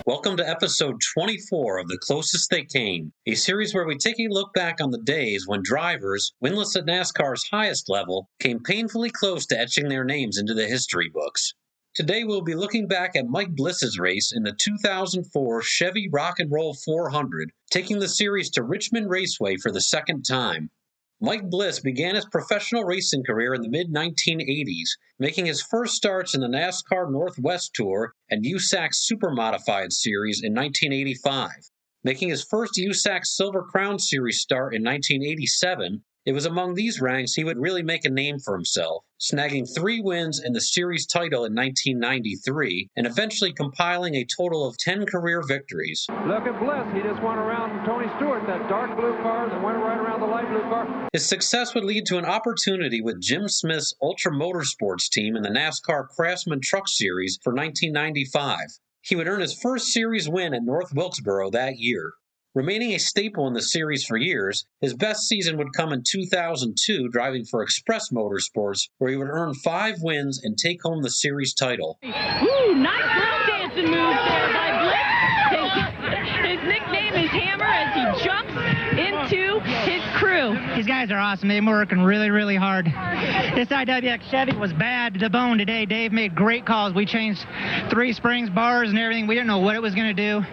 Welcome to episode 24 of The Closest They Came, a series where we take a look back on the days when drivers, winless at NASCAR's highest level, came painfully close to etching their names into the history books. Today we'll be looking back at Mike Bliss's race in the 2004 Chevy Rock and Roll 400, taking the series to Richmond Raceway for the second time. Mike Bliss began his professional racing career in the mid-1980s, making his first starts in the NASCAR Northwest Tour and USAC Supermodified Series in 1985. Making his first USAC Silver Crown Series start in 1987, it was among these ranks he would really make a name for himself, snagging 3 wins and the series title in 1993, and eventually compiling a total of 10 career victories. Look at Bliss. He just went around Tony Stewart, that dark blue car, that went right around the light blue car. His success would lead to an opportunity with Jim Smith's Ultra Motorsports team in the NASCAR Craftsman Truck Series for 1995. He would earn his first series win at North Wilkesboro that year. Remaining a staple in the series for years, his best season would come in 2002 driving for Express Motorsports, where he would earn 5 wins and take home the series title. Ooh, nice little dancing move there by Bliss. His nickname is Hammer as he jumps into his crew. These guys are awesome. They've been working really, really hard. This IWX Chevy was bad to the bone today. Dave made great calls. We changed 3 springs, bars, and everything. We didn't know what it was going to do.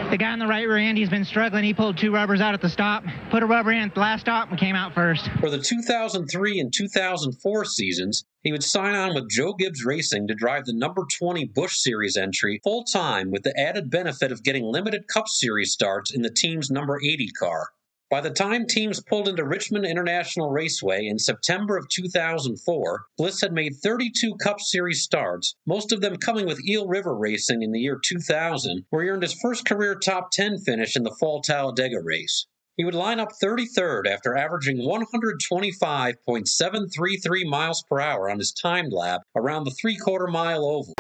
The guy on the right rear end, he's been struggling. He pulled 2 rubbers out at the stop, put a rubber in at the last stop, and came out first. For the 2003 and 2004 seasons, he would sign on with Joe Gibbs Racing to drive the number 20 Busch Series entry full-time with the added benefit of getting limited Cup Series starts in the team's number 80 car. By the time teams pulled into Richmond International Raceway in September of 2004, Bliss had made 32 Cup Series starts, most of them coming with Eel River Racing in the year 2000, where he earned his first career top 10 finish in the Fall Talladega race. He would line up 33rd after averaging 125.733 miles per hour on his timed lap around the 3/4 mile oval.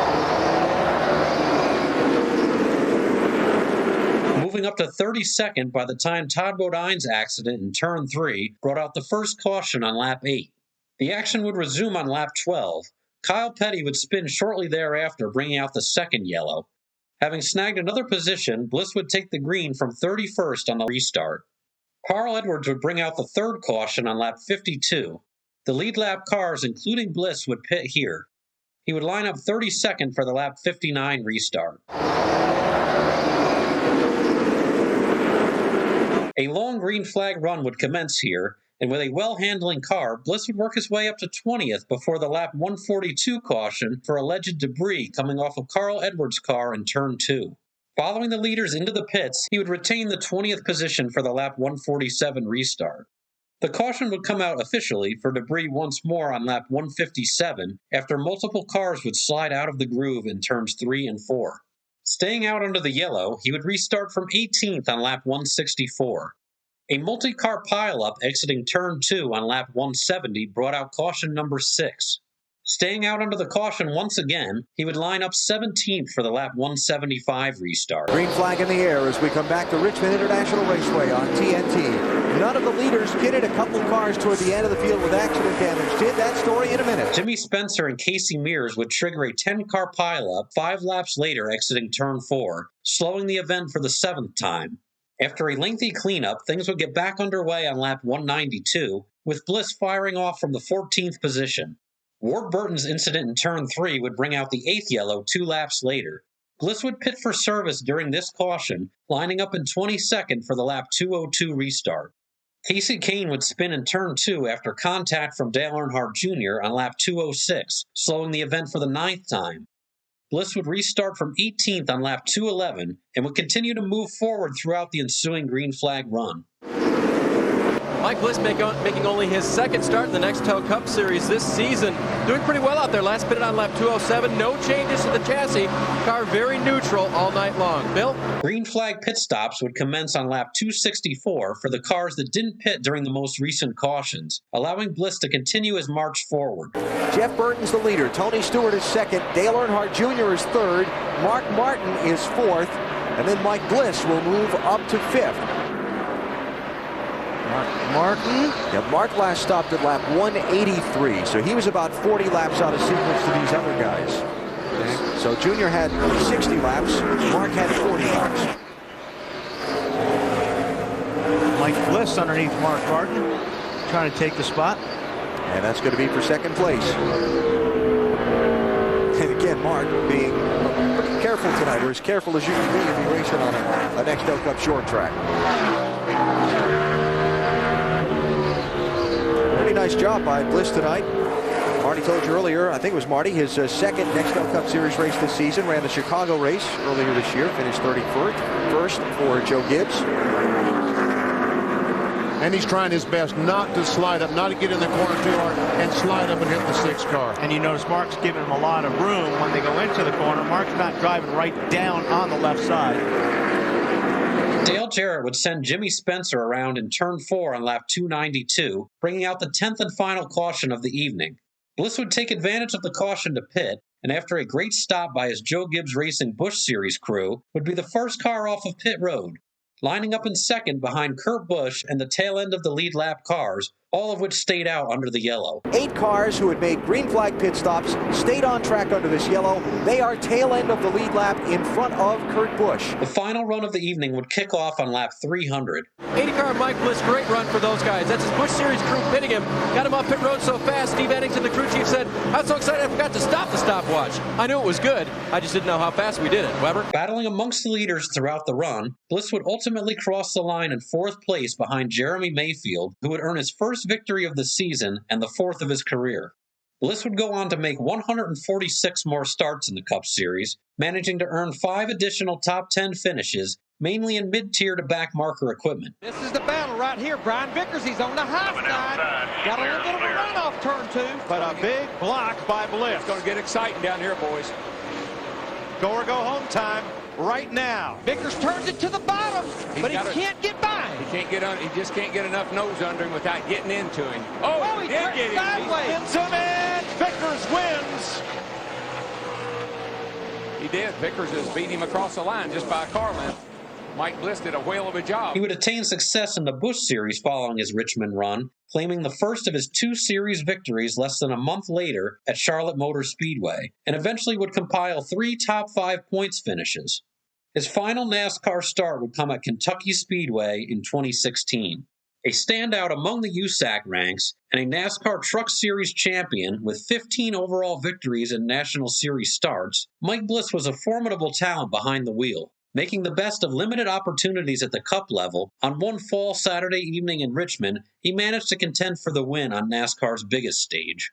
Moving up to 32nd by the time Todd Bodine's accident in Turn 3 brought out the first caution on lap 8. The action would resume on lap 12. Kyle Petty would spin shortly thereafter, bringing out the second yellow. Having snagged another position, Bliss would take the green from 31st on the restart. Carl Edwards would bring out the third caution on lap 52. The lead lap cars, including Bliss, would pit here. He would line up 32nd for the lap 59 restart. A long green flag run would commence here, and with a well-handling car, Bliss would work his way up to 20th before the lap 142 caution for alleged debris coming off of Carl Edwards' car in Turn 2. Following the leaders into the pits, he would retain the 20th position for the lap 147 restart. The caution would come out officially for debris once more on lap 157 after multiple cars would slide out of the groove in turns 3 and 4. Staying out under the yellow, he would restart from 18th on lap 164. A multi-car pileup exiting Turn 2 on lap 170 brought out caution number 6. Staying out under the caution once again, he would line up 17th for the lap 175 restart. Green flag in the air as we come back to Richmond International Raceway on TNT. None of the leaders pitted. A couple cars toward the end of the field with accident damage. Did that story in a minute. Jimmy Spencer and Casey Mears would trigger a 10-car pileup 5 laps later exiting Turn 4, slowing the event for the 7th time. After a lengthy cleanup, things would get back underway on lap 192, with Bliss firing off from the 14th position. Ward Burton's incident in Turn 3 would bring out the 8th yellow 2 laps later. Bliss would pit for service during this caution, lining up in 22nd for the lap 202 restart. Casey Kane would spin in Turn 2 after contact from Dale Earnhardt Jr. on lap 206, slowing the event for the 9th time. Bliss would restart from 18th on lap 211 and would continue to move forward throughout the ensuing green flag run. Mike Bliss making only his second start in the Nextel Cup Series this season. Doing pretty well out there. Last pitted on lap 207. No changes to the chassis. Car very neutral all night long. Bill? Green flag pit stops would commence on lap 264 for the cars that didn't pit during the most recent cautions, allowing Bliss to continue his march forward. Jeff Burton's the leader. Tony Stewart is second. Dale Earnhardt Jr. is third. Mark Martin is fourth. And then Mike Bliss will move up to fifth. Mark last stopped at lap 183, so he was about 40 laps out of sequence to these other guys. Okay. So Junior had 60 laps, Mark had 40. Bliss underneath Mark Gardner, trying to take the spot. And that's going to be for second place. And again, Mark being pretty careful tonight, or as careful as you can be if you're racing on a Nextel Cup short track. Pretty nice job by Bliss tonight. Marty told you earlier, I think it was Marty, his second Nextel Cup Series race this season. Ran the Chicago race earlier this year, finished 31st for Joe Gibbs. And he's trying his best not to slide up, not to get in the corner too hard and slide up and hit the 6 car. And you notice Mark's giving him a lot of room when they go into the corner. Mark's not driving right down on the left side. Dale Jarrett would send Jimmy Spencer around in turn 4 on lap 292, bringing out the 10th and final caution of the evening. Bliss would take advantage of the caution to pit, and after a great stop by his Joe Gibbs Racing Busch Series crew, would be the first car off of pit road. Lining up in second behind Kurt Busch and the tail end of the lead lap cars, all of which stayed out under the yellow. 8 cars who had made green flag pit stops stayed on track under this yellow. They are tail end of the lead lap in front of Kurt Busch. The final run of the evening would kick off on lap 300. 80-car Mike Bliss, great run for those guys. That's his Busch Series crew pitting him. Got him off pit road so fast, Steve Eddington, the crew chief, said, "I'm so excited I forgot to stop the stopwatch. I knew it was good. I just didn't know how fast we did it." Weber? Battling amongst the leaders throughout the run, Bliss would ultimately cross the line in 4th place behind Jeremy Mayfield, who would earn his first victory of the season and the 4th of his career. Bliss would go on to make 146 more starts in the Cup Series, managing to earn 5 additional top 10 finishes, mainly in mid-tier to back marker equipment. This is the battle right here. Brian Vickers, he's on the high side. Got a little bit of a run off turn 2. But a big block by Bliss. It's going to get exciting down here, boys. Go or go home time right now. Vickers turns it to the bottom, but he can't get by. He just can't get enough nose under him without getting into him. Oh, he did get him. sideways. Wins him and Vickers wins. He did. Vickers has beat him across the line just by a car length. Mike Bliss did a whale of a job. He would attain success in the Busch Series following his Richmond run, claiming the first of his 2 series victories less than a month later at Charlotte Motor Speedway, and eventually would compile 3 top 5 points finishes. His final NASCAR start would come at Kentucky Speedway in 2016. A standout among the USAC ranks and a NASCAR Truck Series champion with 15 overall victories in National Series starts, Mike Bliss was a formidable talent behind the wheel. Making the best of limited opportunities at the Cup level, on one fall Saturday evening in Richmond, he managed to contend for the win on NASCAR's biggest stage.